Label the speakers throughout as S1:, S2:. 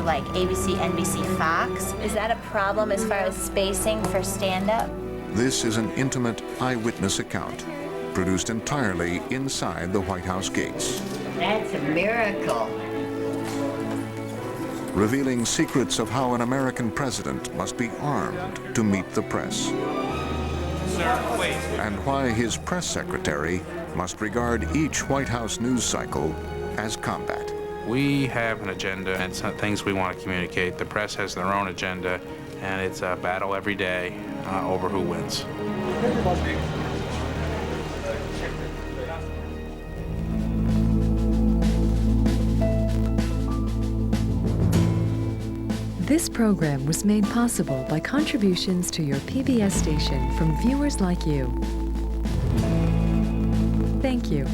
S1: like ABC, NBC, Fox. Is that a problem as far as spacing for stand-up?
S2: This is an intimate eyewitness account, produced entirely inside the White House gates.
S3: That's a miracle.
S2: Revealing secrets of how an American president must be armed to meet the press.
S4: Sir, wait.
S2: And why his press secretary must regard each White House news cycle as combat.
S4: We have an agenda and some things we want to communicate. The press has their own agenda, and it's a battle every day over who wins.
S5: This program was made possible by contributions to your PBS station from viewers like you. Thank you.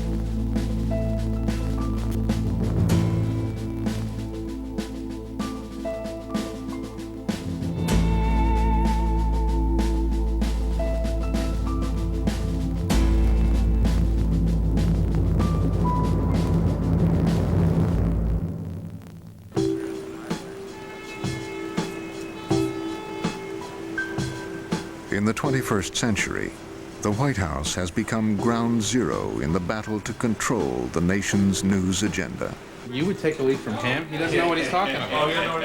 S2: In the 21st century, the White House has become ground zero in the battle to control the nation's news agenda.
S4: You would take a lead from him? He doesn't know what he's talking about.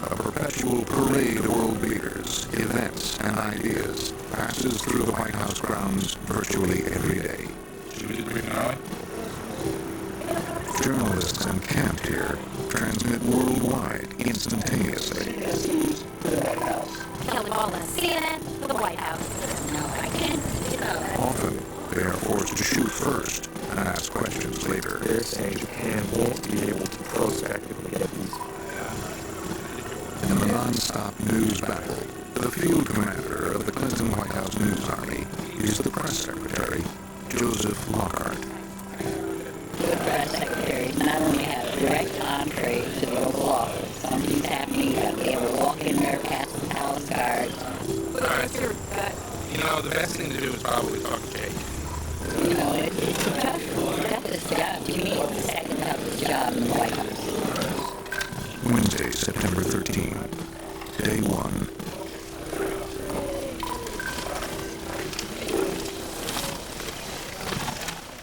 S2: A perpetual parade of world leaders, events, and ideas passes through the White House grounds virtually every day. Journalists encamped here transmit worldwide instantaneously.
S1: Kelly Wallace, CNN, the White House. No, I can't.
S2: Often, they are forced to shoot first and ask questions later.
S6: They're saying Japan won't be able to prospectively get these.
S2: In the non-stop news battle, the field commander of the Clinton White House News Army is the press secretary, Joseph Lockhart.
S3: The press secretary not only have direct entree to the Oval Office, something's happening, you gotta be able to walk in there past the palace guards.
S4: You know, the best thing to do is probably talk to Jake.
S3: You know, it's a toughest job. To me, it's the second toughest job in the White House.
S2: Wednesday, September 13, day 1.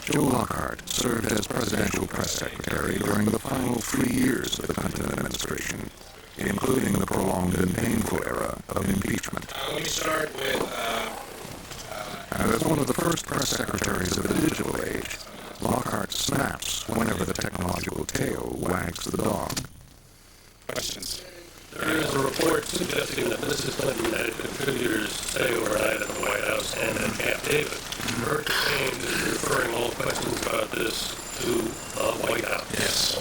S2: Joe Lockhart served as presidential press secretary during the final 3 years of the Clinton administration, including the prolonged and painful era of impeachment.
S4: Let me start with...
S2: And as one of the first press secretaries of the digital age, Lockhart snaps whenever the technological tail wags the dog.
S4: questions.
S7: There is a report suggesting that Mrs. Clinton had contributors stay overnight at the White House and at Camp David. Her campaign is referring all questions about this to the White House.
S4: Yes.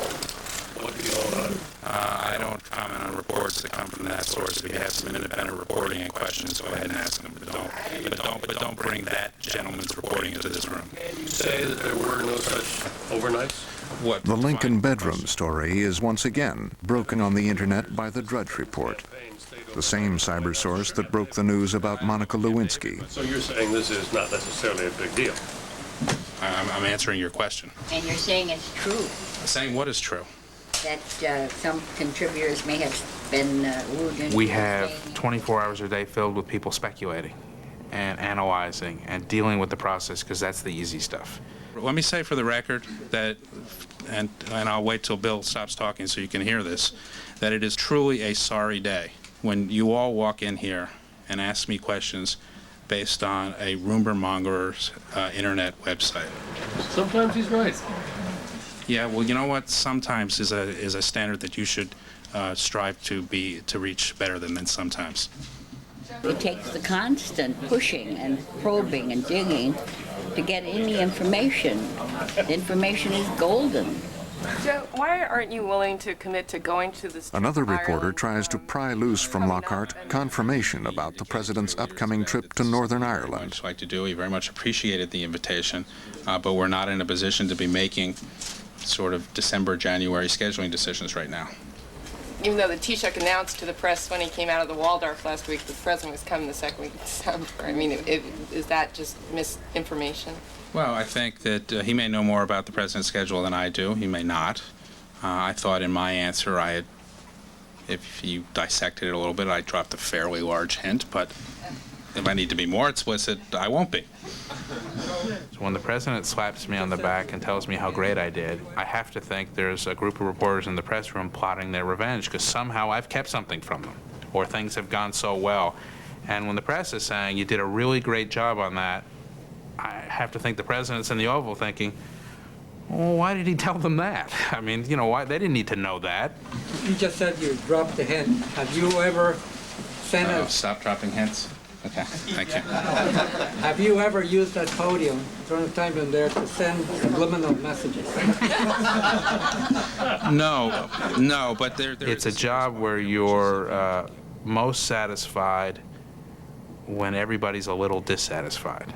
S7: What do you know about it?
S4: I don't comment on reports that come from that source. If you have some independent reporting and questions, go ahead and ask them. But don't bring that gentleman's reporting into this room.
S7: Can you say that there were no such overnights?
S4: What?
S2: The Lincoln bedroom story is once again broken on the internet by the Drudge Report, the same cyber source that broke the news about Monica Lewinsky.
S7: So you're saying this is not necessarily a big deal?
S4: I'm answering your question.
S3: And you're saying it's true,
S4: Saying what is true?
S3: that some contributors may have been wooed into
S4: We
S3: the
S4: have
S3: saying-
S4: 24 hours a day filled with people speculating and analyzing and dealing with the process, because that's the easy stuff. Let me say for the record that, and I'll wait till Bill stops talking so you can hear this, that it is truly a sorry day when you all walk in here and ask me questions based on a rumor monger's internet website.
S7: Sometimes he's right.
S4: Yeah, well, you know what? Sometimes is a standard that you should strive to reach better than sometimes.
S3: It takes the constant pushing and probing and digging to get any information. The information is golden.
S8: Joe, why aren't you willing to commit to going to the...
S2: Another reporter tries to pry loose from Lockhart confirmation about the president's upcoming trip to Northern Ireland.
S4: I'd like to do. We very much appreciated the invitation, but we're not in a position to be making sort of December, January scheduling decisions right now.
S8: Even though the Taoiseach announced to the press when he came out of the Waldorf last week that the president was coming the second week of December. I mean, is that just misinformation?
S4: Well, I think that he may know more about the president's schedule than I do. He may not. I thought in my answer I had If you dissected it a little bit, I dropped a fairly large hint, but if I need to be more explicit, I won't be. So when the president slaps me on the back and tells me how great I did, I have to think there's a group of reporters in the press room plotting their revenge because somehow I've kept something from them, or things have gone so well. And when the press is saying, you did a really great job on that, I have to think the president's in the Oval thinking, well, why did he tell them that? I mean, you know, why? They didn't need to know that.
S9: You just said you dropped the hint. Have you ever sent a...
S4: Stop dropping hints. Okay, thank you.
S9: Have you ever used that podium during the time in there to send subliminal messages?
S4: No, but there it's a job where you're most satisfied when everybody's a little dissatisfied.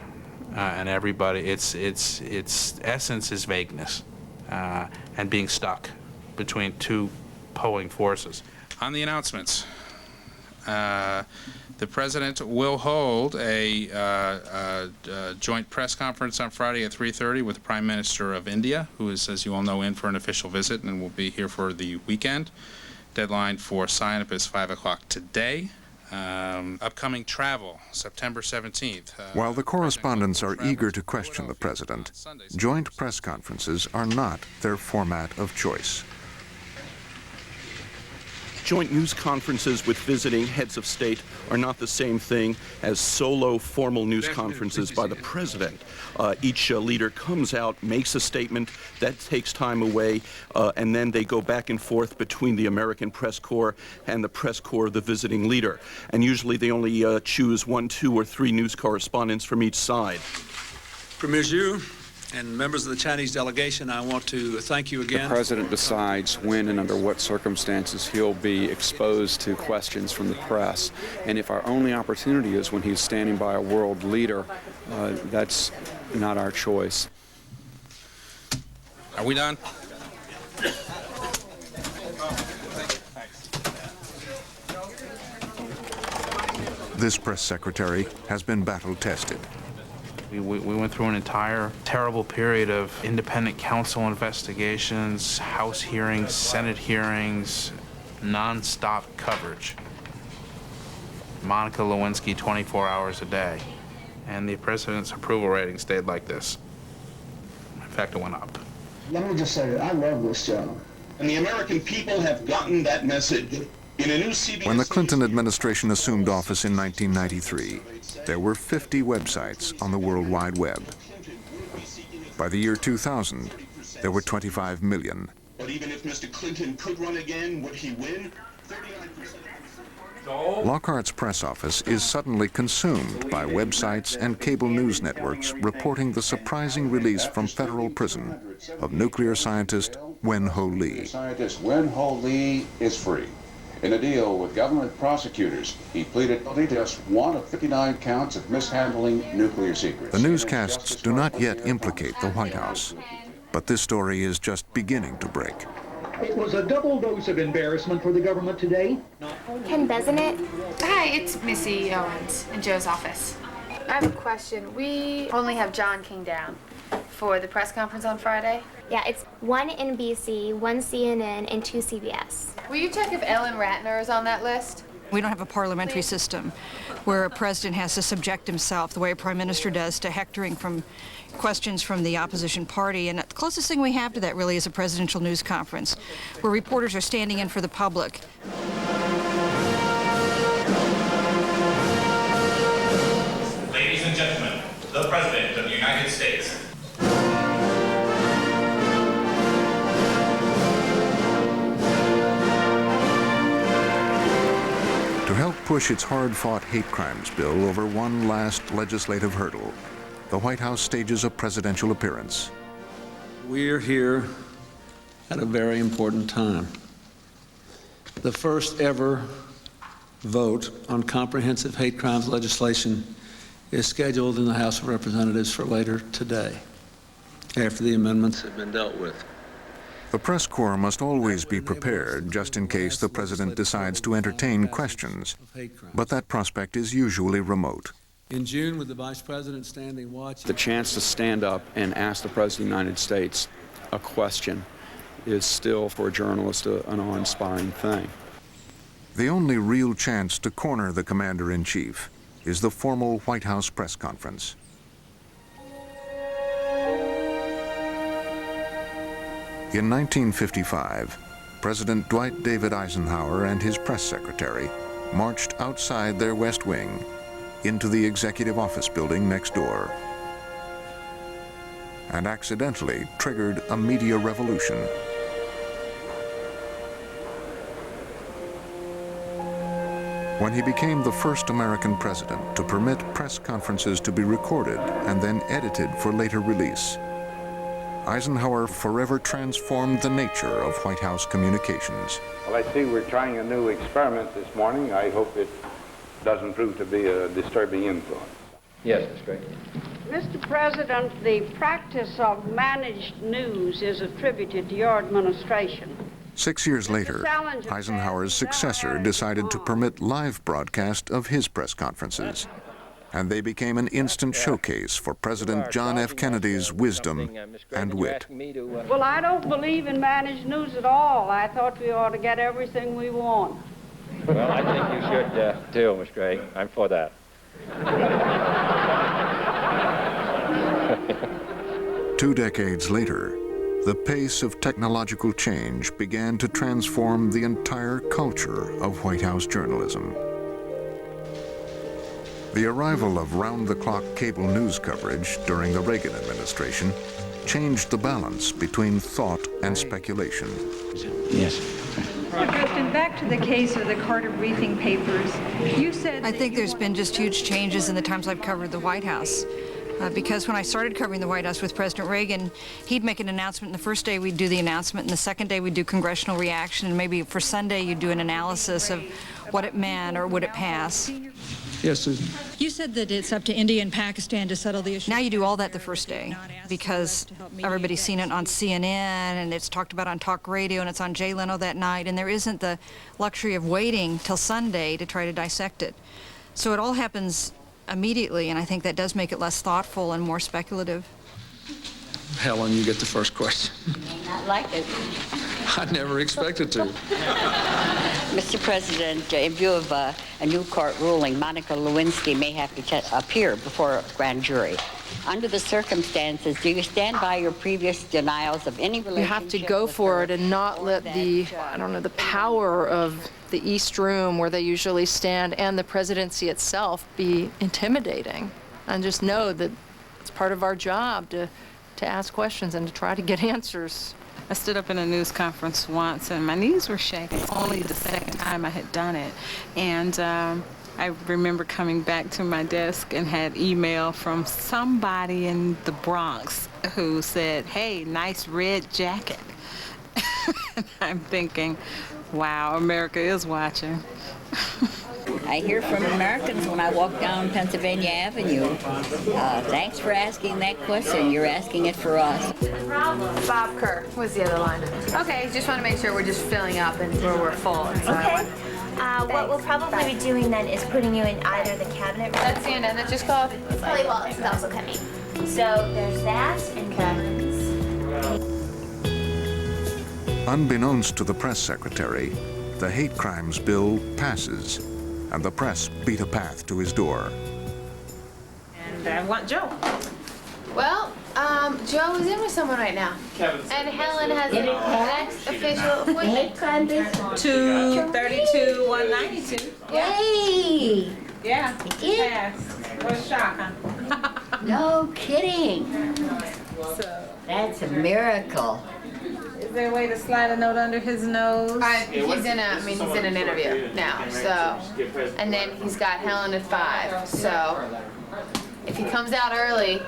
S4: And everybody, its essence is vagueness and being stuck between two pulling forces. On the announcements, the president will hold a joint press conference on Friday at 3:30 with the Prime Minister of India, who is, as you all know, in for an official visit and will be here for the weekend. Deadline for sign-up is 5 o'clock today. Upcoming travel, September 17th.
S2: While the correspondents are eager to question the president, joint press conferences are not their format of choice.
S10: Joint news conferences with visiting heads of state are not the same thing as solo formal news conferences by the president. Each leader comes out, makes a statement, that takes time away, and then they go back and forth between the American press corps and the press corps of the visiting leader. And usually they only choose 1, 2, or 3 news correspondents from each side.
S11: Premier Xu and members of the Chinese delegation, I want to thank you again.
S12: The president decides when and under what circumstances he'll be exposed to questions from the press. And if our only opportunity is when he's standing by a world leader, that's not our choice.
S4: Are we done?
S2: This press secretary has been battle-tested.
S4: We went through an entire terrible period of independent counsel investigations, House hearings, Senate hearings, non-stop coverage. Monica Lewinsky 24 hours a day. And the president's approval rating stayed like this. In fact, it went up.
S13: Let me just say that I love this job. And the American people have gotten that message. In a new CBS
S2: when the Clinton administration assumed office in 1993, there were 50 websites on the World Wide Web. By the year 2000, there were 25 million.
S13: But even if Mr. Clinton could run again, would he win? 39%.
S2: Lockhart's press office is suddenly consumed by websites and cable news networks reporting the surprising release from federal prison of nuclear scientist Wen-Ho Lee.
S14: Scientist Wen-Ho Lee is free. In a deal with government prosecutors, he pleaded guilty to just 1 of 59 counts of mishandling nuclear secrets.
S2: The newscasts do not yet implicate the White House, but this story is just beginning to break.
S15: It was a double dose of embarrassment for the government today.
S16: Ken Bezenet? Hi, it's Missy Owens in Joe's office. I have a question. We only have John King down for the press conference on Friday.
S17: Yeah, it's 1 NBC, 1 CNN, and 2 CBS.
S16: Will you check if Ellen Ratner is on that list?
S18: We don't have a parliamentary system where a president has to subject himself the way a prime minister does to hectoring from questions from the opposition party. And the closest thing we have to that really is a presidential news conference where reporters are standing in for the public.
S19: Ladies and gentlemen, the President of the United States.
S2: To help push its hard-fought hate crimes bill over one last legislative hurdle, the White House stages a presidential appearance.
S11: We're here at a very important time. The first ever vote on comprehensive hate crimes legislation is scheduled in the House of Representatives for later today, after the amendments have been dealt with.
S2: The press corps must always be prepared just in case the president decides to entertain questions, but that prospect is usually remote.
S11: In June, with the Vice President standing watch,
S12: the chance to stand up and ask the President of the United States a question is still, for a journalist, an awe-inspiring thing.
S2: The only real chance to corner the commander-in-chief is the formal White House press conference. In 1955, President Dwight David Eisenhower and his press secretary marched outside their West Wing into the executive office building next door and accidentally triggered a media revolution. When he became the first American president to permit press conferences to be recorded and then edited for later release, Eisenhower forever transformed the nature of White House communications.
S20: Well, I see we're trying a new experiment this morning. I hope it doesn't prove to be a disturbing influence. Yes, Ms. Gray.
S21: Mr. President, the practice of managed news is attributed to your administration.
S2: 6 years later, Eisenhower's successor decided to permit live broadcast of his press conferences, and they became an instant showcase for President John F. Kennedy's wisdom and wit.
S21: Well, I don't believe in managed news at all. I thought we ought to get everything we want.
S20: Well, I think you should too, Ms. Gray. I'm for that.
S2: 2 decades later, the pace of technological change began to transform the entire culture of White House journalism. The arrival of round-the-clock cable news coverage during the Reagan administration changed the balance between thought and speculation.
S20: Yes.
S22: Preston, back to the case of the Carter briefing papers. You said...
S18: I think there's been just huge changes in the times I've covered the White House. Because when I started covering the White House with President Reagan, he'd make an announcement, and the first day we'd do the announcement, and the second day we'd do congressional reaction, and maybe for Sunday you'd do an analysis of what it meant or would it pass.
S11: Yes, Susan.
S23: You said that it's up to India and Pakistan to settle the issue.
S18: Now you do all that the first day because everybody's seen it on CNN and it's talked about on talk radio and it's on Jay Leno that night, and there isn't the luxury of waiting till Sunday to try to dissect it. So it all happens immediately, and I think that does make it less thoughtful and more speculative.
S11: Helen, you get the first question.
S3: May not like it.
S11: I never expected to.
S3: Mr. President, in view of a new court ruling, Monica Lewinsky may have to appear before a grand jury. Under the circumstances, do you stand by your previous denials of any relationship?
S24: You have to go for it and not let the, I don't know, the power of the East Room where they usually stand and the presidency itself be intimidating. And just know that it's part of our job to ask questions and to try to get answers.
S25: I stood up in a news conference once and my knees were shaking. Only the second time I had done it. And I remember coming back to my desk and had email from somebody in the Bronx who said, "Hey, nice red jacket." And I'm thinking, wow, America is watching.
S3: I hear from Americans when I walk down Pennsylvania Avenue. Thanks for asking that question. You're asking it for us.
S16: Bob Kerr was the other line. Okay, just want to make sure we're just filling up and we're full.
S1: Okay. What we'll probably be doing then is putting you in either the cabinet room.
S16: That's CNN. That just called.
S1: Kelly Wallace is also coming. So there's that and cabinets.
S2: Unbeknownst to the press secretary, the hate crimes bill passes, and the press beat a path to his door.
S25: And I want Joe.
S16: Well, Joe is in with someone right now. And Helen has the next official appointment.
S25: 232-192.
S3: Hey!
S25: Yeah. Yes. What a shock, huh?
S3: No kidding.
S25: So,
S3: That's a miracle.
S25: is there a way to slide a note under his nose?
S16: He's in an interview now, so. And then he's got Helen at 5, so. If he comes out early,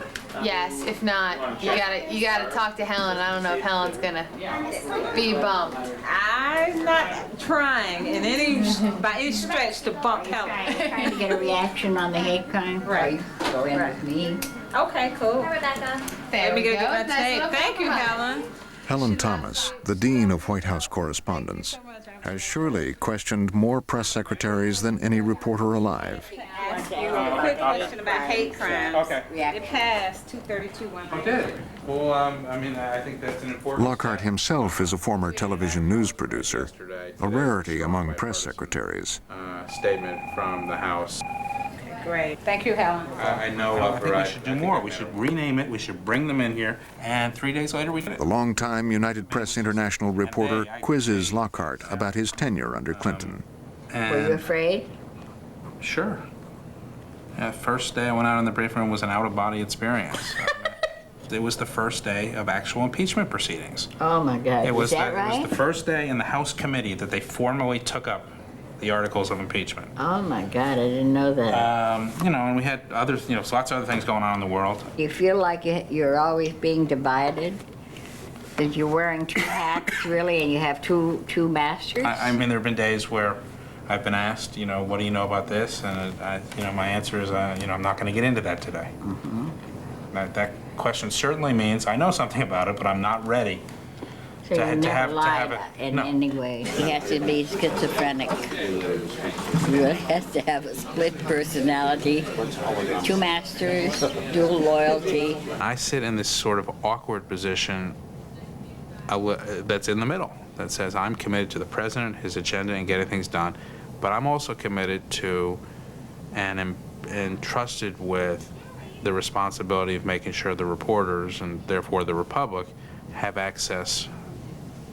S16: yes. If not, you gotta talk to Helen. I don't know if Helen's gonna be bumped.
S25: I'm not trying by any stretch to bump Helen.
S3: Trying to get a reaction on the hate crime.
S25: Right.
S3: Go in with me.
S25: Okay, cool.
S1: Hi, Rebecca.
S25: Let me go get my
S16: Nice
S25: tape.
S16: little
S25: Thank you,
S16: compliment.
S25: Helen.
S2: Helen Thomas, the Dean of White House Correspondence, has surely questioned more press secretaries than any reporter alive.
S25: ask you a quick question about hate crimes.
S4: Okay.
S25: It passed 232-100.
S4: Oh, did it? Well, I mean, I think that's an important...
S2: Lockhart himself is a former television news producer, a rarity among press secretaries.
S4: Statement from the House.
S25: Great. Thank you, Helen.
S4: I know. I think we should do more. We should rename it. We should bring them in here, and 3 days later we finish.
S2: The longtime United Press International reporter quizzes Lockhart about his tenure under Clinton.
S3: Were you afraid?
S4: Sure. First day I went out in the briefing room was an out-of-body experience. It was the first day of actual impeachment proceedings.
S3: Oh my God! Is that right?
S4: It was the first day in the House committee that they formally took up the articles of impeachment.
S3: Oh my God, I didn't know that.
S4: You know, and we had others, you know, lots of other things going on in the world.
S3: You feel like you're always being divided? That you're wearing two hats, really, and you have two masters?
S4: I mean, there have been days where I've been asked, you know, what do you know about this? And, you know, my answer is, you know, I'm not going to get into that today.
S3: Mm-hmm.
S4: That question certainly means I know something about it, but I'm not ready.
S3: So you never lied in any way. He has to be schizophrenic. He has to have a split personality, two masters, dual loyalty.
S4: I sit in this sort of awkward position that's in the middle, that says I'm committed to the president, his agenda, and getting things done, but I'm also committed to and entrusted with the responsibility of making sure the reporters, and therefore the Republic, have access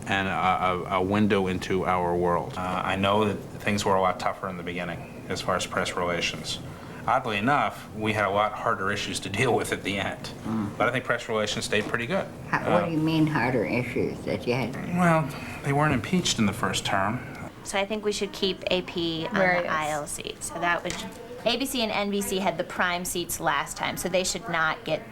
S4: and a window into our world. I know that things were a lot tougher in the beginning as far as press relations. Oddly enough, we had a lot harder issues to deal with at the end. But I think press relations stayed pretty good.
S3: What do you mean harder issues that you had?
S4: Well, they weren't impeached in the first term.
S1: So I think we should keep AP on the aisle seat. So that would... ABC and NBC had the prime seats last time, so they should not get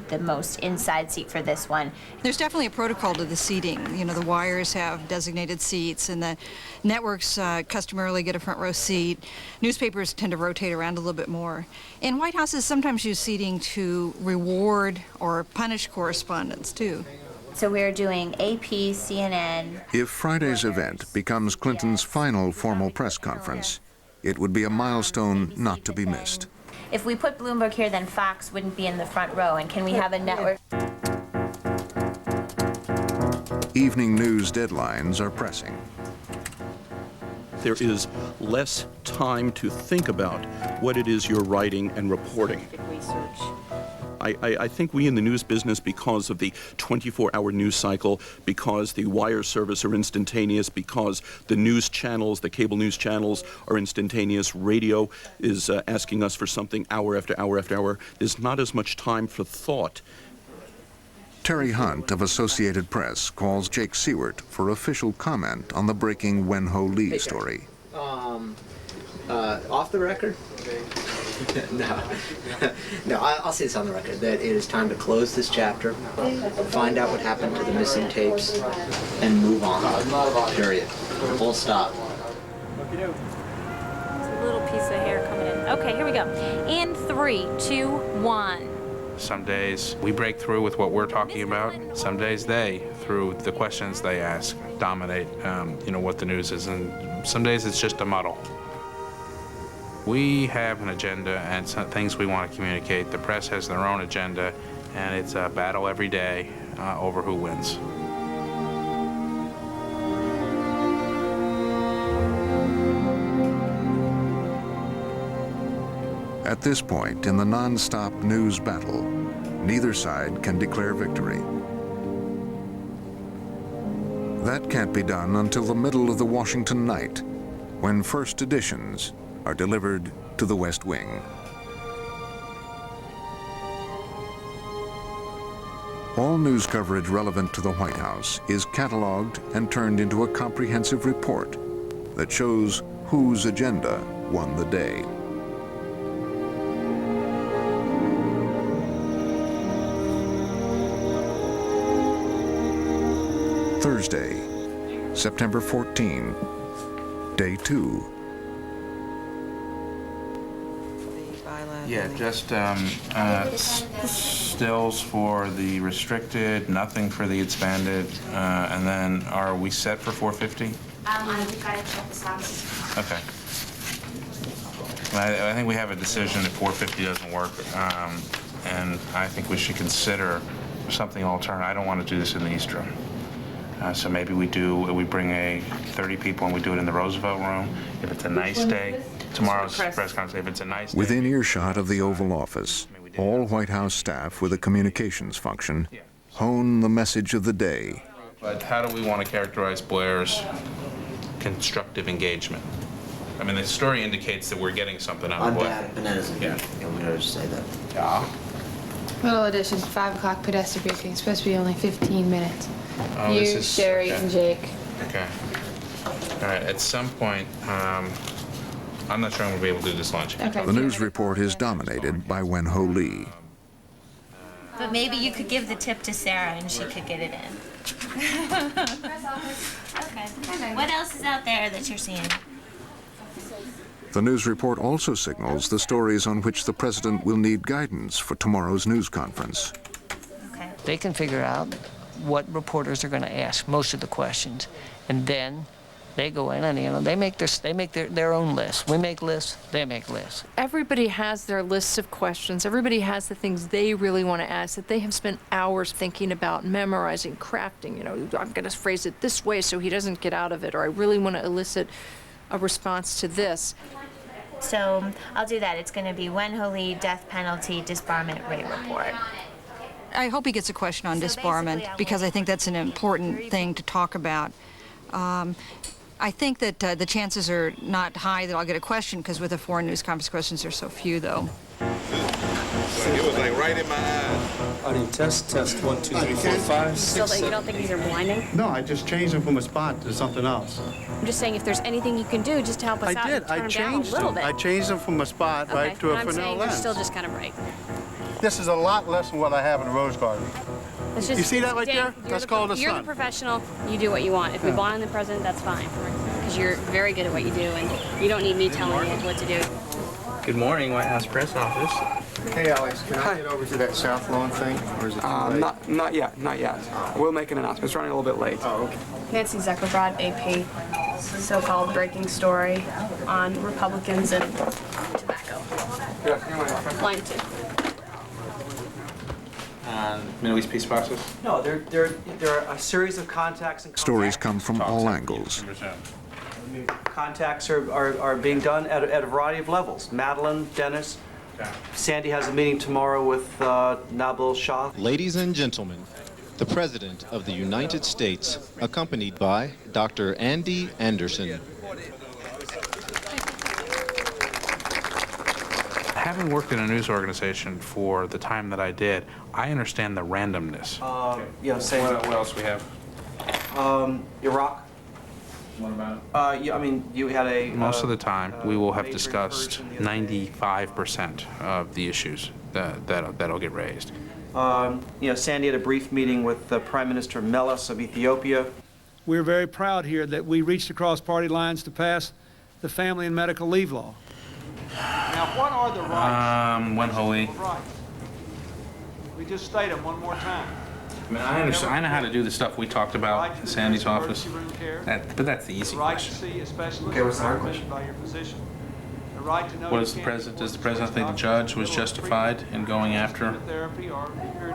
S1: the most inside seat for this one.
S18: There's definitely a protocol to the seating. You know, the wires have designated seats, and the networks customarily get a front row seat. Newspapers tend to rotate around a little bit more. And White Houses sometimes use seating to reward or punish correspondents, too.
S1: So we're doing AP, CNN.
S2: If Friday's event becomes Clinton's final formal press conference, it would be a milestone not to be missed.
S1: If we put Bloomberg here, then Fox wouldn't be in the front row. And can we have a network?
S2: Evening news deadlines are pressing.
S10: There is less time to think about what it is you're writing and reporting. I think we in the news business, because of the 24-hour news cycle, because the wire service are instantaneous, because the news channels, the cable news channels are instantaneous, radio is asking us for something hour after hour after hour, there's not as much time for thought.
S2: Terry Hunt of Associated Press calls Jake Seward for official comment on the breaking Wen-Ho Lee story.
S5: Off the record? No. No, I'll say this on the record, that it is time to close this chapter, find out what happened to the missing tapes, and move on. Period. Full stop.
S6: There's a little piece of hair coming in. Okay, here we go. In 3, 2, 1.
S4: Some days we break through with what we're talking about. Some days they, through the questions they ask, dominate you know, what the news is. And some days it's just a muddle. We have an agenda and some things we want to communicate. The press has their own agenda, and it's a battle every day over who wins.
S2: At this point in the non-stop news battle, neither side can declare victory. That can't be done until the middle of the Washington night, when first editions are delivered to the West Wing. All news coverage relevant to the White House is cataloged and turned into a comprehensive report that shows whose agenda won the day. Thursday, September 14, Day 2.
S4: Yeah, just stills for the restricted, nothing for the expanded, and then are we set for 450?
S1: We've got to check the stocks.
S4: Okay. I think we have a decision that 450 doesn't work, and I think we should consider something alternate. I don't want to do this in the East Room. So maybe we bring 30 people and we do it in the Roosevelt Room. If it's a nice day, tomorrow's press conference, if it's a nice day.
S2: Within earshot of the Oval Office, all White House staff with a communications function hone the message of the day.
S4: But how do we want to characterize Blair's constructive engagement? I mean, the story indicates that we're getting something out of Blair.
S5: Bananas. Yeah, we ought to say that.
S4: Yeah.
S16: Little addition, 5 o'clock pedestrian briefing, supposed to be only 15 minutes.
S4: Oh,
S16: You,
S4: this is,
S16: Sherry,
S4: okay.
S16: and Jake.
S4: Okay. All right, at some point, I'm not sure I'm going to be able to do this lunch.
S16: Okay.
S2: The news report is dominated by Wen-Ho Lee.
S1: But maybe you could give the tip to Sarah and she could get it in. Okay. What else is out there that you're seeing?
S2: The news report also signals the stories on which the president will need guidance for tomorrow's news conference.
S1: Okay.
S7: They can figure out what reporters are going to ask most of the questions, and then they go in and they make their own list. We make lists, they make lists.
S24: Everybody has their lists of questions. Everybody has the things they really want to ask that they have spent hours thinking about, memorizing, crafting. I'm going to phrase it this way so he doesn't get out of it, or I really want to elicit a response to this.
S1: So I'll do that. It's going to be Wen-Ho Lee, death penalty, disbarment rate report.
S18: I hope he gets a question on disbarment because I think that's an important thing to talk about. I think that the chances are not high that I'll get a question because with the foreign news conference questions, there's so few, though.
S8: It was like right in my eyes.
S9: Audio test 1, 2, 3, 4, 5, 6, 7.
S13: You don't think these are blinding?
S9: No, I just changed them from a spot to something else.
S13: I'm just saying if there's anything you can do just to help us out and turn them down a little bit.
S9: I changed them from a spot right to a Fresnel lens.
S13: I'm saying they're still just kind of bright.
S9: This is a lot less than what I have in the Rose Garden. You see that right there? That's called a sun.
S13: You're the professional. You do what you want. If we blind the president, that's fine. Because you're very good at what you do, and you don't need me telling you what to do.
S14: Good morning, White House Press Office.
S26: Hey, Alex, can I get over to that South Lawn thing, or is it too late?
S14: Not yet. We'll make an announcement. It's running a little bit late.
S26: Oh, okay.
S13: Nancy Zuckerbrod, AP, so-called breaking story on Republicans and tobacco. Line 2.
S4: Middle East peace process?
S27: No, there are a series of contacts and
S2: Stories come from all angles.
S27: contacts are being done at a variety of levels. Madeline, Dennis, Sandy has a meeting tomorrow with Nabil Shah.
S28: Ladies and gentlemen, the President of the United States, accompanied by Dr. Andy Anderson.
S4: Having worked in a news organization for the time that I did, I understand the randomness.
S27: Same.
S4: What else we have?
S27: Iraq.
S4: What about?
S27: I mean, you had a.
S4: Most of the time, we will have discussed 95% of the issues that'll get raised.
S27: Sandy had a brief meeting with Prime Minister Meles of Ethiopia.
S11: We're very proud here that we reached across party lines to pass the family and medical leave law. Now, what are the rights?
S4: Wen-Ho Lee.
S11: We just state them one more time.
S4: I mean, I understand. I know how to do the stuff we talked about in Sandy's office. But that's the easy question.
S27: Okay, what's the hard question?
S4: Does the president think the judge was justified in going after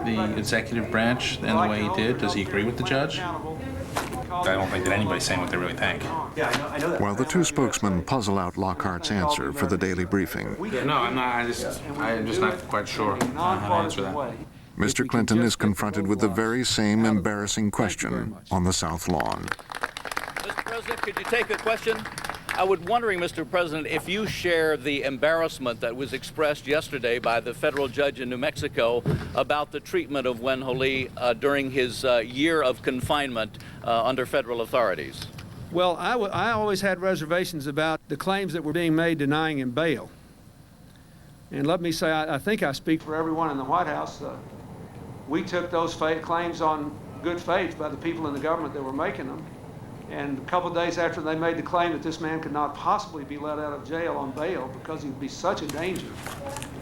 S4: the executive branch in the way he did? Does he agree with the judge? I don't think that anybody's saying what they really think.
S27: Yeah, I know that.
S2: While the two spokesmen puzzle out Lockhart's answer for the daily briefing,
S4: Yeah, no, I'm not. I'm just not quite sure how to answer that.
S2: Mr. Clinton is confronted with the very same embarrassing question on the South Lawn.
S29: Mr. President, could you take a question? I was wondering, Mr. President, if you share the embarrassment that was expressed yesterday by the federal judge in New Mexico about the treatment of Wen-Ho Lee during his year of confinement under federal authorities.
S11: Well, I always had reservations about the claims that were being made denying him bail. And let me say, I think I speak for everyone in the White House. We took those claims on good faith by the people in the government that were making them. And a couple of days after they made the claim that this man could not possibly be let out of jail on bail because he'd be such a danger,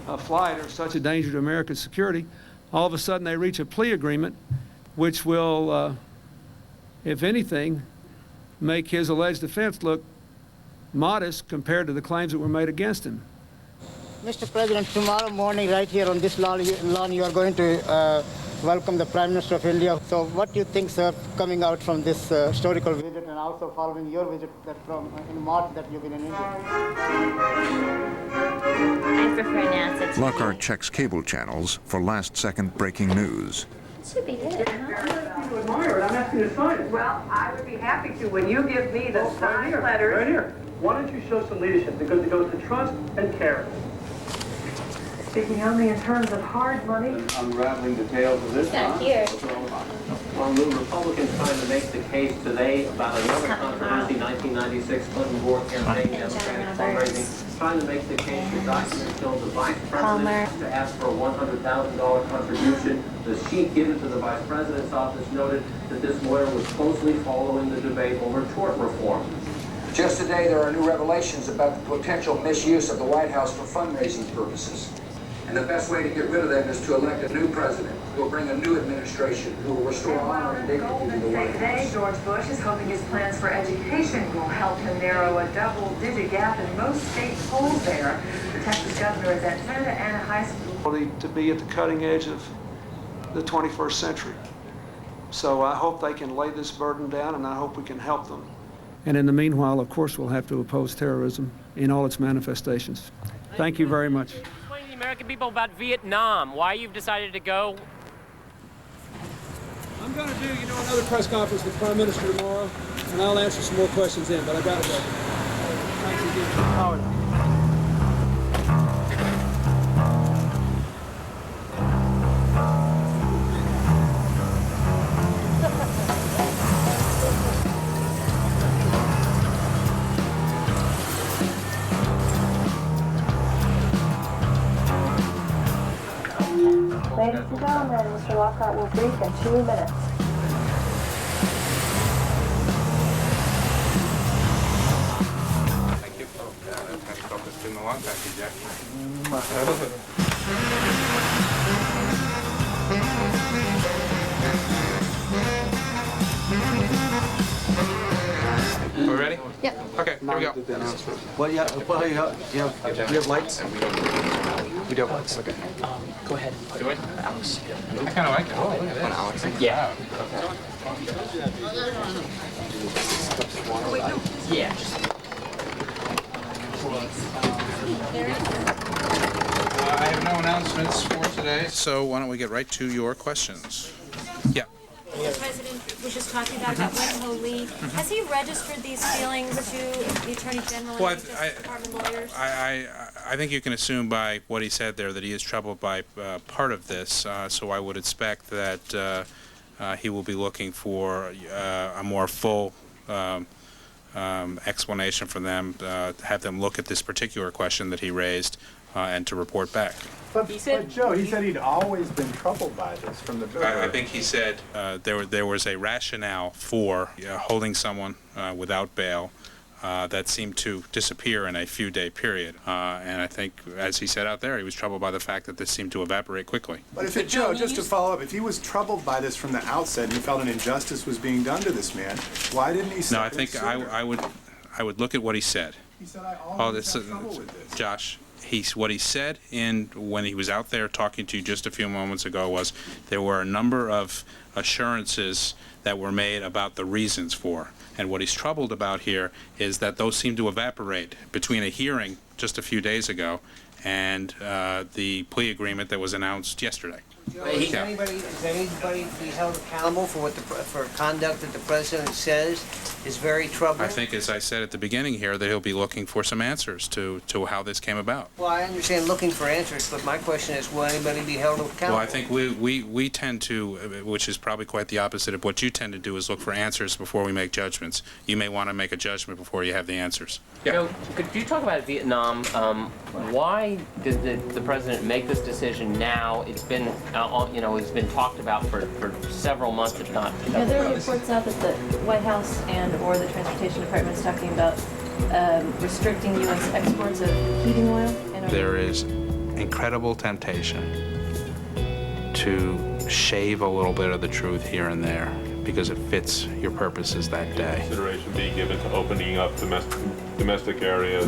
S11: a flight or such a danger to American security, all of a sudden they reach a plea agreement which will, if anything, make his alleged offense look modest compared to the claims that were made against him.
S12: Mr. President, tomorrow morning, right here on this lawn, you are going to welcome the Prime Minister of India. So what do you think, sir, coming out from this historical visit and also following your visit in March that you've been in India?
S1: I prefer announcements.
S2: Lockhart checks cable channels for last-second breaking news.
S1: Should be good, huh?
S15: I'm asking you to sign it. Well, I would be happy to when you give me the signed letters. Right here. Why don't you show some leadership? Because it goes to trust and care. Speaking only in terms of hard money.
S17: Unraveling details of this.
S1: Not here.
S17: Well, the Republicans trying to make the case today about another controversy, 1996 Clinton-Gore campaign, Democratic fundraising, trying to make the case the documents show the vice president to ask for a $100,000 contribution. The sheet given to the vice president's office noted that this lawyer was closely following the debate over tort reform.
S19: Just today, there are new revelations about the potential misuse of the White House for fundraising purposes. And the best way to get rid of them is to elect a new president who will bring a new administration who will restore honor and dignity to the White House.
S15: Today, George Bush is hoping his plans for education will help him narrow a double-digit gap in most state polls there. The Texas governor is at Santa Ana High School.
S11: To be at the cutting edge of the 21st century. So I hope they can lay this burden down, and I hope we can help them. And in the meanwhile, of course, we'll have to oppose terrorism in all its manifestations. Thank you very much.
S20: Explain to the American people about Vietnam, why you've decided to go.
S11: I'm going to do, another press conference with the Prime Minister tomorrow, and I'll answer some more questions then, but I got to go. Thank you. Howard.
S15: Ladies and gentlemen, Mr. Lockhart will brief in 2 minutes.
S4: Thank you. That's got this in the long package, Jack. Are we ready?
S15: Yeah.
S4: Okay, here we go.
S27: Well, you have lights? We do have lights. Okay.
S20: Go ahead.
S4: Do it? Alex. I kind of like it. Oh, look at this.
S20: Alex. Yeah. Yeah.
S4: I have no announcements for today, so why don't we get right to your questions? Yeah.
S6: The President was just talking about when he'll leave. Has he registered these feelings to the Attorney General and Justice Department lawyers?
S4: I think you can assume by what he said there that he is troubled by part of this, so I would expect that he will be looking for a more full explanation from them, have them look at this particular question that he raised, and to report back.
S26: But Joe, he said he'd always been troubled by this from the very
S4: I think he said there was a rationale for holding someone without bail that seemed to disappear in a few-day period. And I think, as he said out there, he was troubled by the fact that this seemed to evaporate quickly.
S26: But if Joe, just to follow up, if he was troubled by this from the outset and he felt an injustice was being done to this man, why didn't he say?
S4: No, I think I would look at what he said.
S26: He said, I always have trouble with this.
S4: Josh, what he said when he was out there talking to you just a few moments ago was there were a number of assurances that were made about the reasons for. And what he's troubled about here is that those seem to evaporate between a hearing just a few days ago and the plea agreement that was announced yesterday.
S7: Is anybody be held accountable for for conduct that the president says is very troubling?
S4: I think, as I said at the beginning here, that he'll be looking for some answers to how this came about.
S7: Well, I understand looking for answers, but my question is, will anybody be held accountable?
S4: Well, I think we tend to, which is probably quite the opposite of what you tend to do, is look for answers before we make judgments. You may want to make a judgment before you have the answers.
S20: Yeah. So, could you talk about Vietnam? Why did the president make this decision now? It's been, it's been talked about for several months, if not.
S6: Yeah, there are reports out that the White House or the Transportation Department is talking about restricting U.S. exports of heating oil.
S4: There is incredible temptation to shave a little bit of the truth here and there because it fits your purposes that day.
S8: Consideration being given to opening up domestic
S3: domestic areas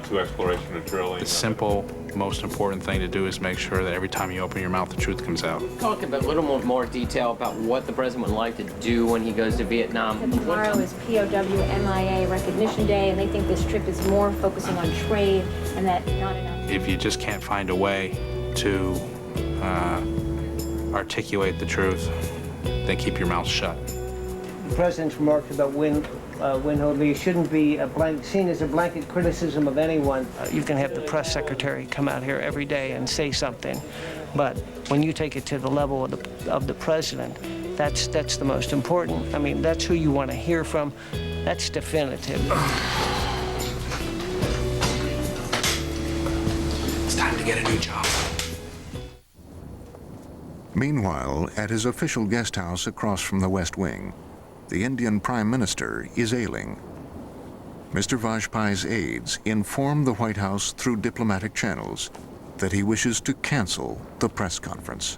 S3: to exploration and drilling.
S4: The simple, most important thing to do is make sure that every time you open your mouth, the truth comes out.
S20: Talk a little more detail about what the president would like to do when he goes to Vietnam.
S5: Tomorrow is POW MIA Recognition Day, and they think this trip is more focusing on trade and that not enough.
S4: If you just can't find a way to articulate the truth, then keep your mouth shut.
S7: The president's remarks about Win-Ho Lee shouldn't be seen as a blanket criticism of anyone. You can have the press secretary come out here every day and say something, but when you take it to the level of the president, that's the most important. I mean, that's who you want to hear from. That's definitive.
S4: It's time to get a new job.
S2: Meanwhile, at his official guest house across from the West Wing, the Indian Prime Minister is ailing. Mr. Vajpayee's aides inform the White House through diplomatic channels that he wishes to cancel the press conference.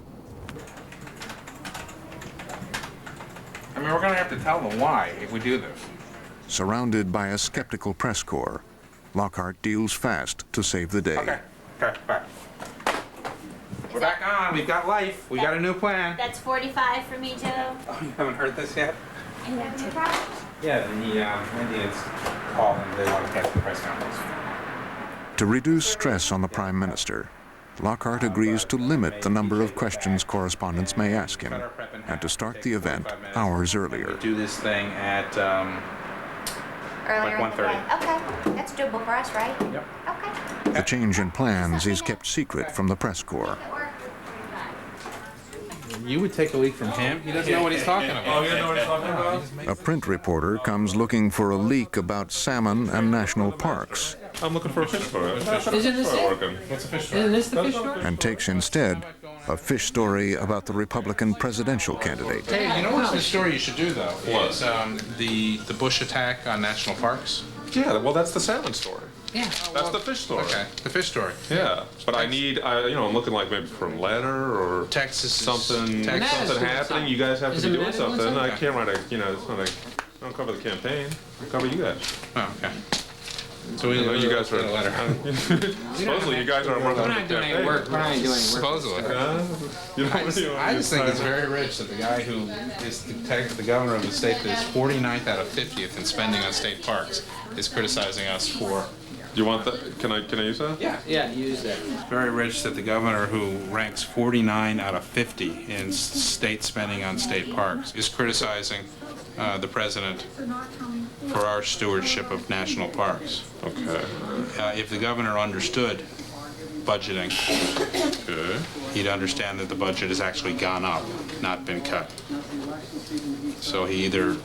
S4: I mean, we're going to have to tell them why if we do this.
S2: Surrounded by a skeptical press corps, Lockhart deals fast to save the day.
S4: Okay, back. We're back on. We've got life. We got a new plan.
S1: That's 45 for me, Joe.
S4: Oh, you haven't heard this yet?
S1: Yeah,
S4: the Indians called and they want to catch the press conference.
S2: To reduce stress on the Prime Minister, Lockhart agrees to limit the number of questions correspondents may ask him and to start the event hours earlier.
S4: Do this thing at
S1: earlier
S4: like 1:30.
S1: Okay, that's doable for us, right?
S4: Yep.
S1: Okay.
S2: The change in plans is kept secret from the press corps.
S4: You would take a leak from him? He doesn't know what he's talking about.
S3: Oh, you know what he's talking about?
S2: A print reporter comes looking for a leak about salmon and national parks
S3: I'm looking for a fish story.
S20: Isn't this it?
S3: What's a fish story?
S20: Isn't this the fish story?
S2: and takes instead a fish story about the Republican presidential candidate.
S4: Hey, you know what's the story you should do, though?
S3: What?
S4: Is the Bush attack on national parks.
S3: Yeah, well, that's the salmon story.
S4: Yeah.
S3: That's the fish story.
S4: Okay, the fish story.
S3: Yeah, but I need, I'm looking like maybe for a letter or
S4: Texas
S3: something happening. You guys have to be doing something. I can't write it's not like, I don't cover the campaign. I cover you guys.
S4: Oh, okay. So we
S3: you guys are
S4: a letter.
S3: Supposedly you guys aren't working on the campaign.
S20: We're not doing any work.
S4: Supposedly. I just think it's very rich that the guy who is the governor of the state that is 49th out of 50th in spending on state parks is criticizing us for.
S3: You want that? Can I use that?
S20: Yeah, use that.
S4: It's very rich that the governor who ranks 49 out of 50 in state spending on state parks is criticizing the president for our stewardship of national parks.
S3: Okay.
S4: If the governor understood budgeting, he'd understand that the budget has actually gone up, not been cut. So he either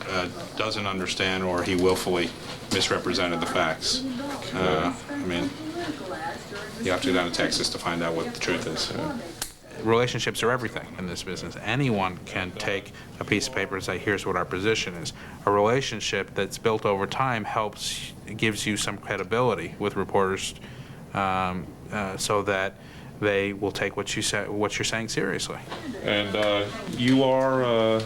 S4: doesn't understand or he willfully misrepresented the facts. I mean, you have to go down to Texas to find out what the truth is. Relationships are everything in this business. Anyone can take a piece of paper and say, here's what our position is. A relationship that's built over time gives you some credibility with reporters so that they will take what you're saying seriously.
S3: And you are...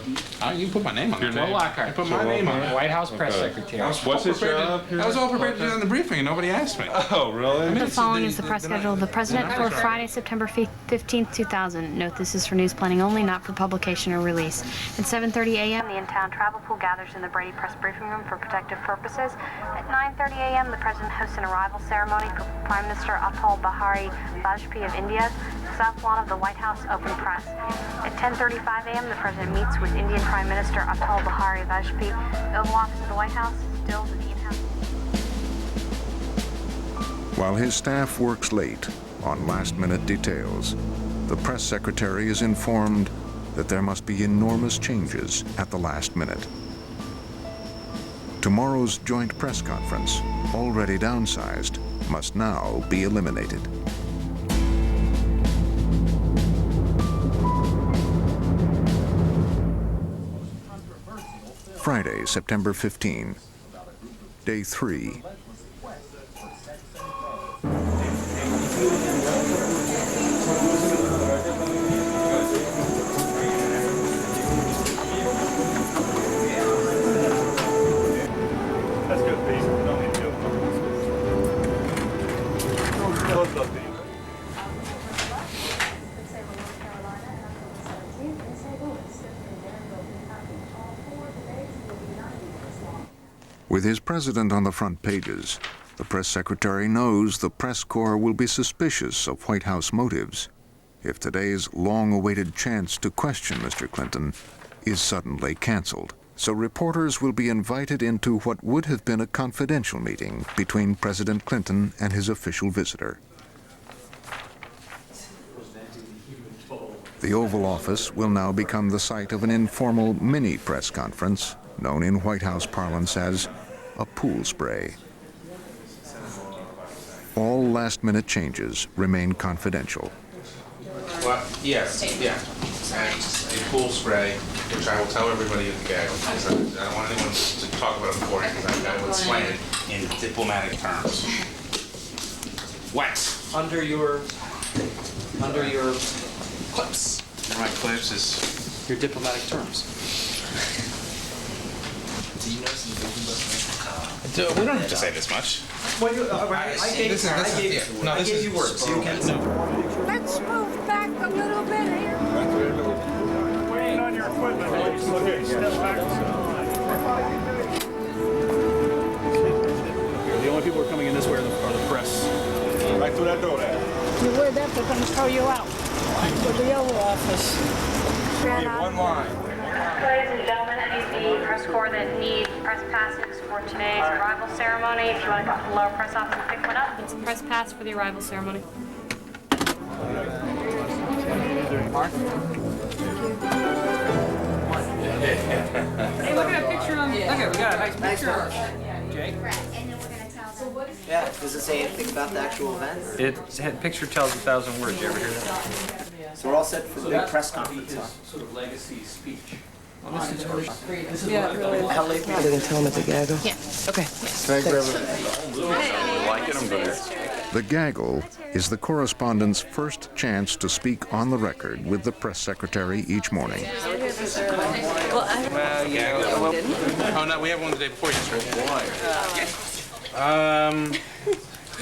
S4: you can put my name on it.
S20: Joe Lockhart.
S4: Put my name on it.
S20: White House press secretary.
S3: What's his job here?
S4: I was all prepared to do it in the briefing and nobody asked me.
S3: Oh, really?
S13: The following is the press schedule of the President for Friday, September 15th, 2000. Note this is for news planning only, not for publication or release. At 7:30 a.m., the in-town travel pool gathers in the Brady Press briefing room for protective purposes. At 9:30 a.m., the President hosts an arrival ceremony for Prime Minister Atal Bihari Vajpayee of India, South Lawn of the White House, open press. At 10:35 a.m., the President meets with Indian Prime Minister Atal Bihari Vajpayee. The Oval Office of the White House, still to the in-house.
S2: While his staff works late on last-minute details, the press secretary is informed that there must be enormous changes at the last minute. Tomorrow's joint press conference, already downsized, must now be eliminated. Friday, September 15, day 3.
S26: That's good, please. Don't need to.
S2: With his president on the front pages, the press secretary knows the press corps will be suspicious of White House motives if today's long-awaited chance to question Mr. Clinton is suddenly canceled. So reporters will be invited into what would have been a confidential meeting between President Clinton and his official visitor. The Oval Office will now become the site of an informal mini press conference known in White House parlance as a pool spray. All last-minute changes remain confidential.
S4: Well, yes, yeah. And a pool spray, which I will tell everybody in the gag, because I don't want anyone to talk about it beforehand, because I've got to explain it in diplomatic terms. What?
S27: Under your
S4: clips. My clips is
S27: your diplomatic terms.
S4: Do you know some we don't have to say this much.
S27: Well, I gave you words. So you can
S9: Let's move back a little bit here.
S15: Waiting on your equipment. Okay, step back.
S27: The only people who are coming in this way are the press.
S15: Right through that door there.
S9: You wear that, they're going to throw you out to the Oval Office.
S15: One line.
S13: Ladies and gentlemen, any of the press corps that need press passes for today's arrival ceremony, if you want to come to the lower press office and pick one up, it's a press pass for the arrival ceremony.
S27: Mark?
S13: Hey, look at a picture of him.
S27: Okay, we got a nice picture. Jake?
S10: Yeah, does it say anything about the actual event?
S27: It picture tells 1,000 words. You ever hear that?
S10: So we're all set for the big press conference, huh?
S27: Sort of legacy speech.
S10: Yeah, really. How late?
S16: Are they going to tell him at the gaggle?
S13: Yeah.
S16: Okay.
S10: Thank you.
S3: Like it, I'm good.
S2: The gaggle is the correspondent's first chance to speak on the record with the press secretary each morning.
S4: Oh, no, we have one the day before yesterday.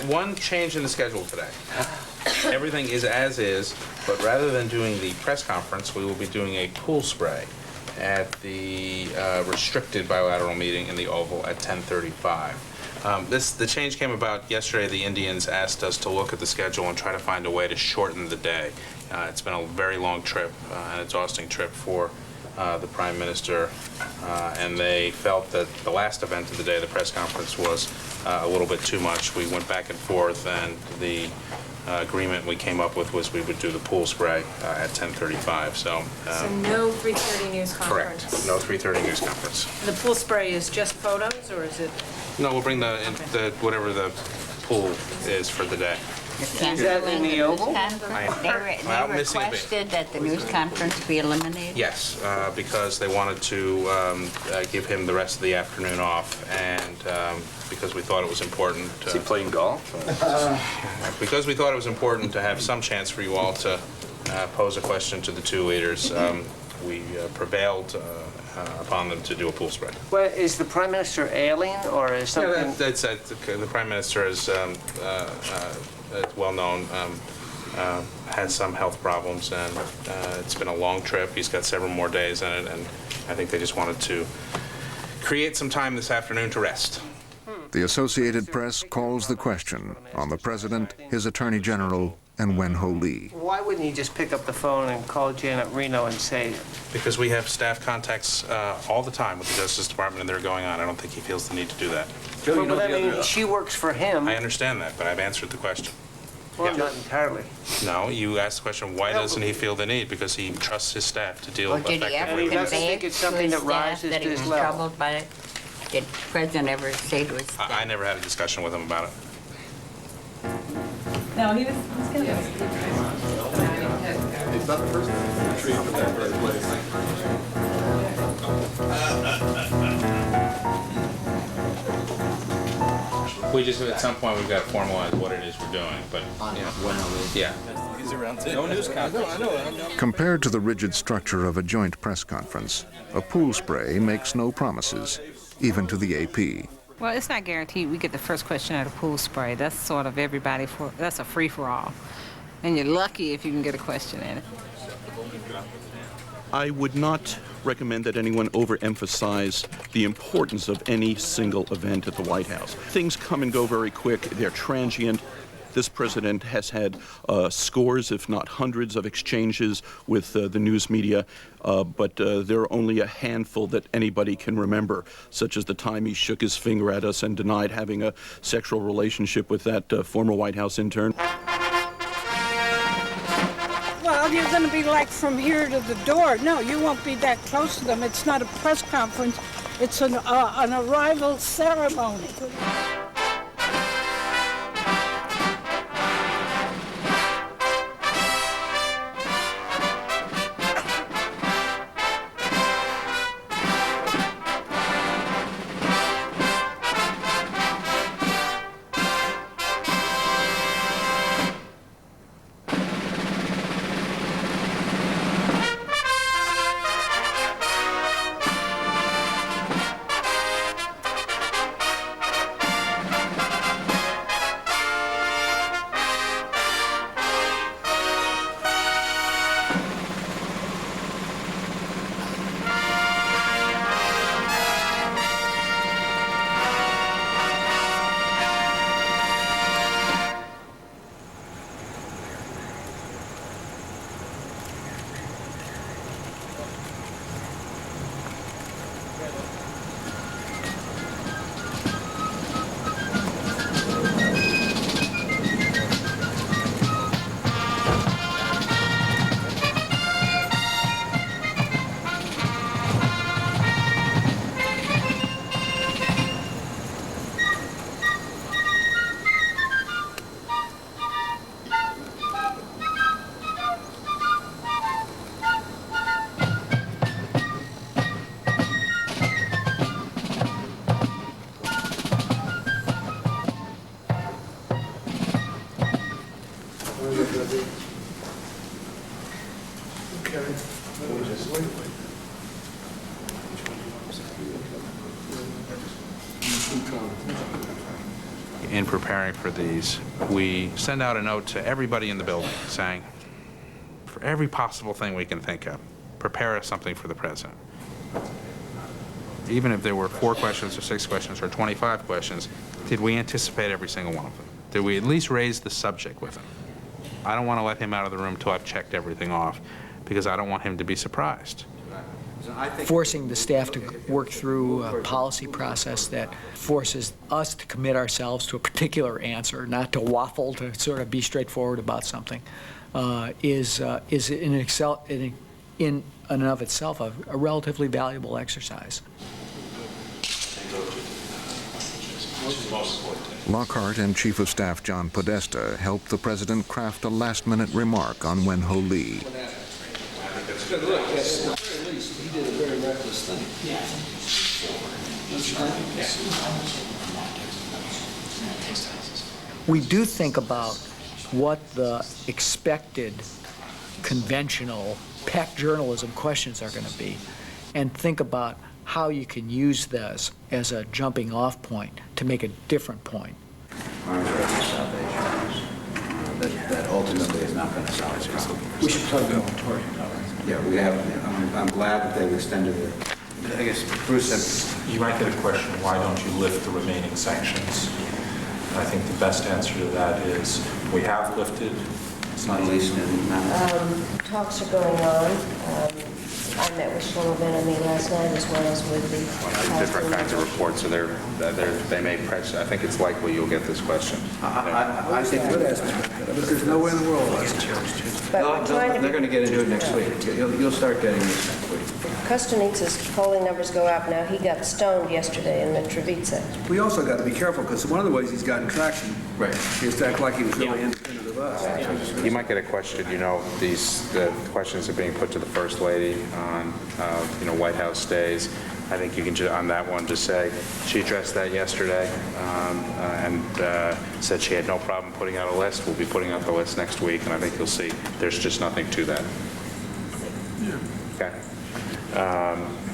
S4: One change in the schedule today. Everything is as is, but rather than doing the press conference, we will be doing a pool spray at the restricted bilateral meeting in the Oval at 10:35. The change came about yesterday. The Indians asked us to look at the schedule and try to find a way to shorten the day. It's been a very long trip, an exhausting trip for the Prime Minister, and they felt that the last event of the day, the press conference, was a little bit too much. We went back and forth, and the agreement we came up with was we would do the pool spray at 10:35. So
S18: no 3:30 news conference.
S4: Correct. No 3:30 news conference.
S18: The pool spray is just photos, or is it?
S4: No, we'll bring the whatever the pool is for the day.
S16: Is that in the Oval?
S1: They requested that the news conference be eliminated?
S4: Yes, because they wanted to give him the rest of the afternoon off, and because we thought it was important.
S3: Is he playing golf?
S4: Because we thought it was important to have some chance for you all to pose a question to the two leaders, we prevailed upon them to do a pool spread.
S7: Well, is the Prime Minister ailing, or is something?
S4: Yeah, the Prime Minister is well known, has some health problems, and it's been a long trip. He's got several more days in it, and I think they just wanted to create some time this afternoon to rest.
S2: The Associated Press calls the question on the President, his Attorney General, and Wen-Ho Lee.
S7: Why wouldn't he just pick up the phone and call Janet Reno and say?
S4: Because we have staff contacts all the time with the Justice Department, and they're going on. I don't think he feels the need to do that.
S7: But I mean, she works for him.
S4: I understand that, but I've answered the question.
S7: Well, not entirely.
S4: No, you asked the question, why doesn't he feel the need? Because he trusts his staff to deal effectively.
S16: Did he ever convey it to his staff that he was troubled by it? Did the President ever say to his staff?
S4: I never had a discussion with him about it.
S6: No, he's going to.
S3: It's not the first tree for that very place.
S4: We just, at some point, we've got to formalize what it is we're doing, but, yeah.
S27: No news conference.
S2: Compared to the rigid structure of a joint press conference, a pool spray makes no promises, even to the AP.
S18: Well, it's not guaranteed we get the first question at a pool spray. That's sort of everybody that's a free-for-all. And you're lucky if you can get a question in it.
S12: I would not recommend that anyone overemphasize the importance of any single event at the White House. Things come and go very quick. They're transient. This president has had scores, if not hundreds, of exchanges with the news media, but there are only a handful that anybody can remember, such as the time he shook his finger at us and denied having a sexual relationship with that former White House intern.
S9: Well, you're going to be like from here to the door. No, you won't be that close to them. It's not a press conference. It's an arrival ceremony.
S4: In preparing for these, we send out a note to everybody in the building saying, for every possible thing we can think of, prepare us something for the president. Even if there were 4 questions or 6 questions or 25 questions, did we anticipate every single one of them? Did we at least raise the subject with him? I don't want to let him out of the room until I've checked everything off, because I don't want him to be surprised.
S14: Forcing the staff to work through a policy process that forces us to commit ourselves to a particular answer, not to waffle, to sort of be straightforward about something, is in and of itself a relatively valuable exercise.
S2: Lockhart and Chief of Staff John Podesta helped the president craft a last-minute remark on Wen-Ho Lee.
S11: Look, at the very least, he did a very reckless thing.
S14: We do think about what the expected conventional packed journalism questions are going to be, and think about how you can use those as a jumping off point to make a different point.
S21: That ultimately is not going to solve the problem.
S14: We should plug the moratorium.
S21: Yeah, we have. I'm glad that they've extended it. I guess Bruce said
S22: you might get a question: why don't you lift the remaining sanctions? And I think the best answer to that is we have lifted.
S21: It's not least in
S23: talks are going on. I met with Sullivan and me last night, as well as with the
S4: different kinds of reports, so they may press. I think it's likely you'll get this question.
S21: I think it would ask me, but there's no way in the world. They're going to get into it next week. You'll start getting this next week.
S23: Kostanitsa's polling numbers go up now. He got stoned yesterday in the Treviza.
S11: We also got to be careful, because one of the ways he's gotten traction is to act like he was really independent of us.
S4: You might get a question. You know, the questions are being put to the First Lady on White House stays. I think you can on that one just say she addressed that yesterday and said she had no problem putting out a list. We'll be putting out the list next week, and I think you'll see there's just nothing to that. Yeah. Okay.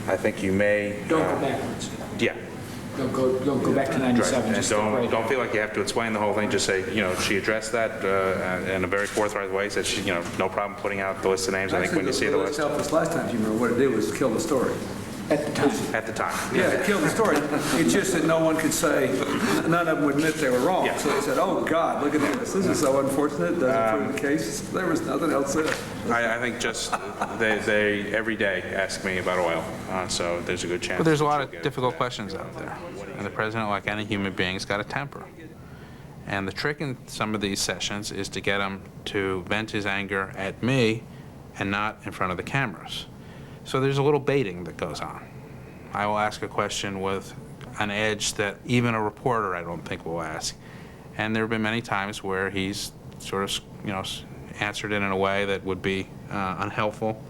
S4: I think you may.
S14: Don't go backwards.
S4: Yeah.
S14: Don't go back to 97.
S4: And don't feel like you have to explain the whole thing. Just say, she addressed that in a very forthright way. Said she, no problem putting out the list of names. I think when you see the list.
S11: Helped us last time. Do you remember what it did was kill the story?
S14: At the time.
S4: At the time.
S11: Yeah, it killed the story. It's just that no one could say, none of them would admit they were wrong. Yeah. So they said, oh, God, look at this. This is so unfortunate. It doesn't prove the case. There was nothing else there.
S4: I think just they every day ask me about oil. So there's a good chance. But there's a lot of difficult questions out there. And the president, like any human being, has got a temper. And the trick in some of these sessions is to get him to vent his anger at me and not in front of the cameras. So there's a little baiting that goes on. I will ask a question with an edge that even a reporter I don't think will ask. And there have been many times where he's sort of, answered it in a way that would be unhelpful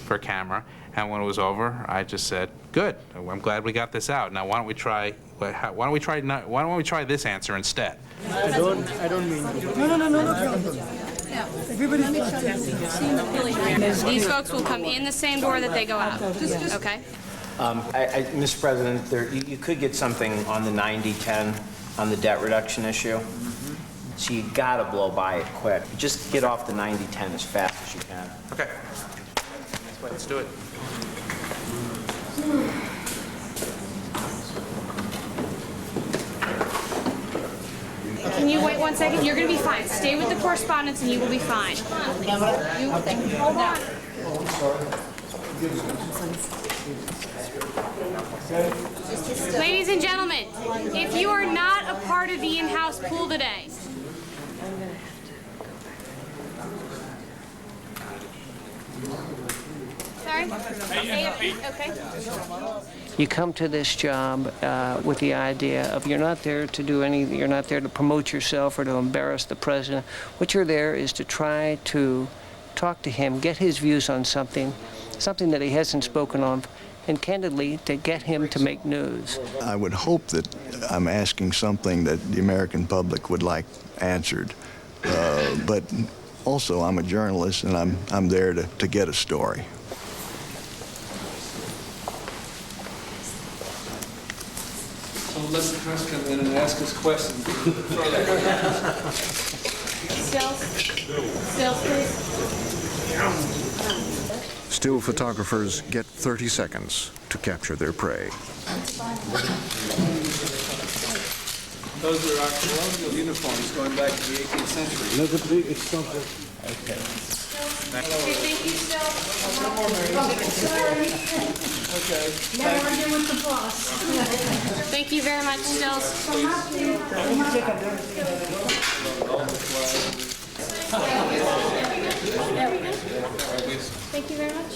S4: for camera. And when it was over, I just said, "Good. I'm glad we got this out. Now why don't we try this answer instead?"
S7: I don't mean. No.
S13: These folks will come in the same door that they go out. Okay?
S10: Mr. President, you could get something on the 90-10 on the debt reduction issue. So you gotta blow by it quick. Just get off the 90-10 as fast as you can.
S4: Okay. Let's do it.
S13: Can you wait 1 second? You're going to be fine. Stay with the correspondence and you will be fine. Hold on. Ladies and gentlemen, if you are not a part of the in-house pool today, sorry? Okay.
S7: You come to this job with the idea of you're not there to do anything, you're not there to promote yourself or to embarrass the president. What you're there is to try to talk to him, get his views on something that he hasn't spoken on, and candidly, to get him to make news.
S5: I would hope that I'm asking something that the American public would like answered. But also, I'm a journalist, and I'm there to get a story.
S11: So let the press come in and ask us questions.
S13: Stills, please.
S2: Still photographers get 30 seconds to capture their prey.
S11: Those are our colonial uniforms going back to the 18th century. Look at the example. Okay.
S13: Thank you, Stills.
S11: One more, Mary. Okay.
S9: Never argue with the boss.
S13: Thank you very much, Stills. Thank you very much.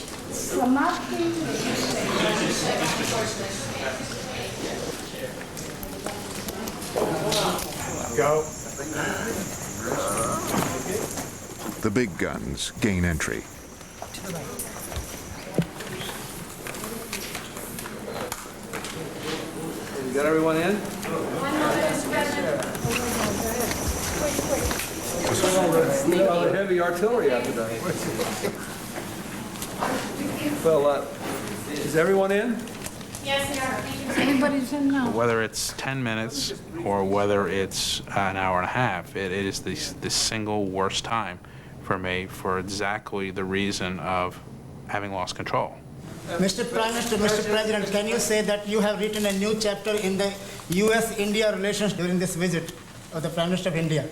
S2: Go. The big guns gain entry.
S11: You got everyone in? All the heavy artillery out today. Well, is everyone in?
S13: Yes,
S9: Everybody's in now.
S4: Whether it's 10 minutes or whether it's an hour and a half, it is the single worst time for me for exactly the reason of having lost control.
S8: Mr. Prime Minister, Mr. President, can you say that you have written a new chapter in the U.S.-India relations during this visit of the Prime Minister of India?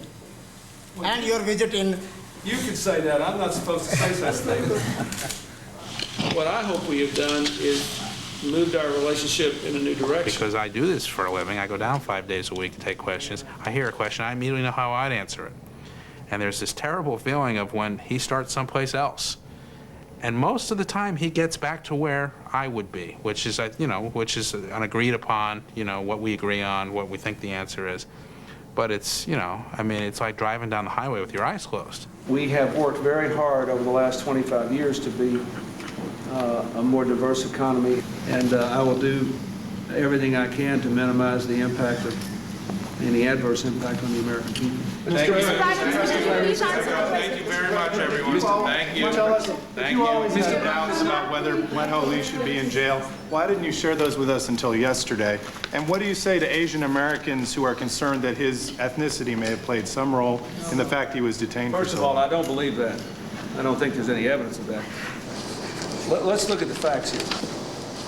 S8: And your visit in...
S11: You can say that. I'm not supposed to say such things. What I hope we have done is moved our relationship in a new direction.
S4: Because I do this for a living. I go down 5 days a week to take questions. I hear a question, I immediately know how I'd answer it. And there's this terrible feeling of when he starts someplace else. And most of the time he gets back to where I would be, which is, which is an agreed upon, what we agree on, what we think the answer is. But it's, it's like driving down the highway with your eyes closed.
S11: We have worked very hard over the last 25 years to be a more diverse economy, and I will do everything I can to minimize the impact of any adverse impact on the American people.
S4: Thank you very much, everyone. Thank you. Thank you.
S15: Mr. Doubts about whether Wen Ho Lee should be in jail. Why didn't you share those with us until yesterday? And what do you say to Asian Americans who are concerned that his ethnicity may have played some role in the fact he was detained for
S11: First
S15: so
S11: of all,
S15: long?
S11: I don't believe that. I don't think there's any evidence of that. Let's look at the facts here.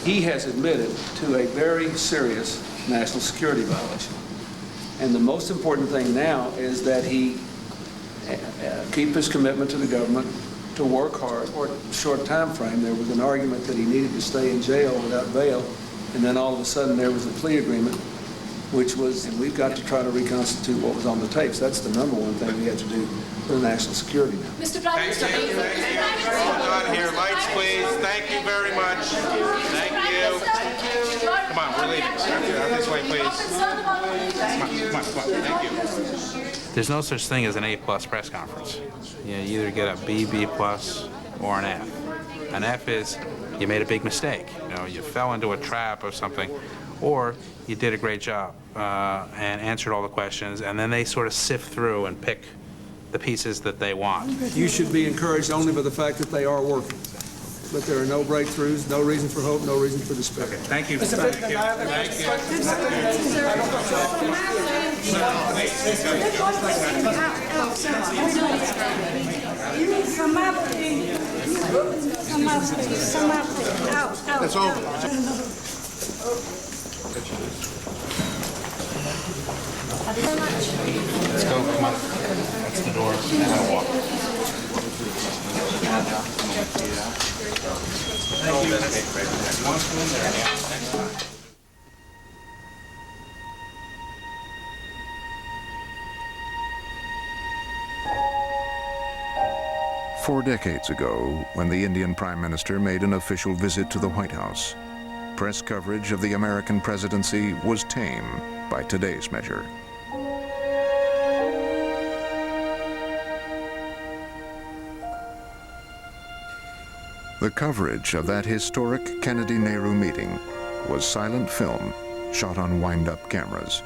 S11: He has admitted to a very serious national security violation. And the most important thing now is that he keep his commitment to the government, to work hard. For a short time frame, there was an argument that he needed to stay in jail without bail, and then all of a sudden there was a plea agreement, which was, and we've got to try to reconstitute what was on the tapes. That's the number one thing we have to do for the national security now.
S4: Mr. Prime Minister, hold on here. Lights, please. Thank you very much. Thank you. Come on, we're leaving. This way, please. Come on. Thank you. There's no such thing as an A+ press conference. You either get a B, B+, or an F. An F is you made a big mistake. You fell into a trap or something, or you did a great job and answered all the questions, and then they sort of sift through and pick the pieces that they want.
S11: You should be encouraged only by the fact that they are working. But there are no breakthroughs, no reason for hope, no reason for despair.
S4: Okay, thank you. Thank you.
S11: It's over.
S4: Let's go, come on. That's the door. And I'll walk.
S2: Four decades ago, when the Indian Prime Minister made an official visit to the White House, press coverage of the American presidency was tame by today's measure. The coverage of that historic Kennedy-Nehru meeting was silent film shot on wind-up cameras.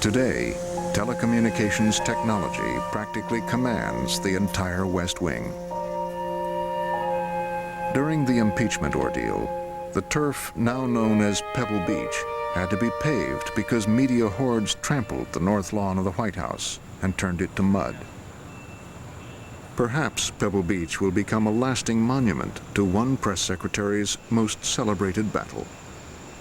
S2: Today, telecommunications technology practically commands the entire West Wing. During the impeachment ordeal, the turf now known as Pebble Beach had to be paved because media hordes trampled the north lawn of the White House and turned it to mud. Perhaps Pebble Beach will become a lasting monument to one press secretary's most celebrated battle.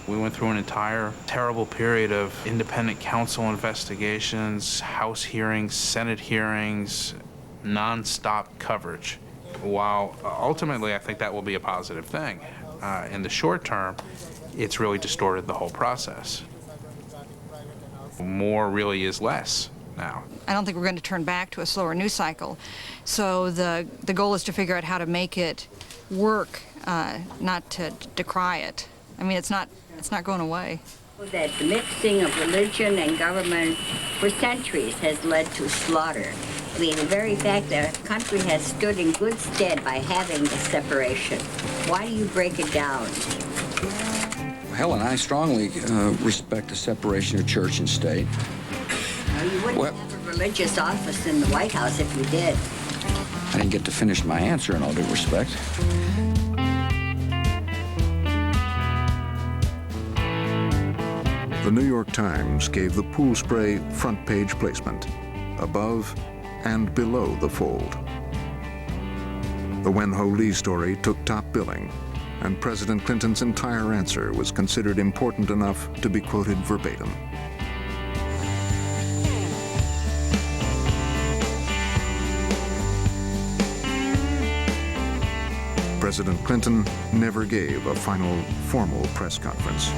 S4: We went through an entire terrible period of independent counsel investigations, House hearings, Senate hearings, non-stop coverage. While ultimately I think that will be a positive thing, in the short term, it's really distorted the whole process. More really is less now.
S17: I don't think we're going to turn back to a slower news cycle. So the goal is to figure out how to make it work, not to decry it. I mean, it's not going away.
S19: That the mixing of religion and government for centuries has led to slaughter. I mean, the very fact that a country has stood in good stead by having the separation. Why do you break it down?
S20: Helen, I strongly respect the separation of church and state.
S19: You wouldn't have a religious office in the White House if you did.
S20: I didn't get to finish my answer, in all due respect.
S2: The New York Times gave the pool spray front page placement, above and below the fold. The Wen Ho Lee story took top billing, and President Clinton's entire answer was considered important enough to be quoted verbatim. President Clinton never gave a final formal press conference.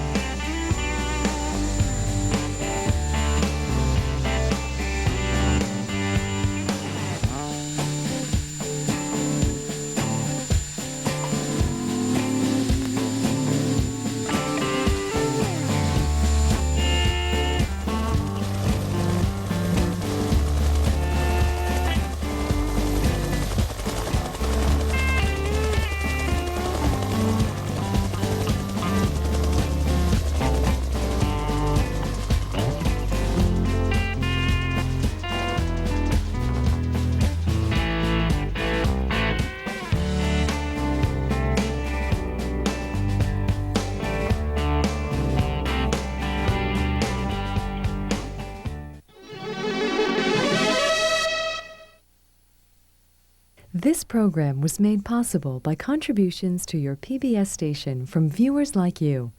S1: This program was made possible by contributions to your PBS station from viewers like you.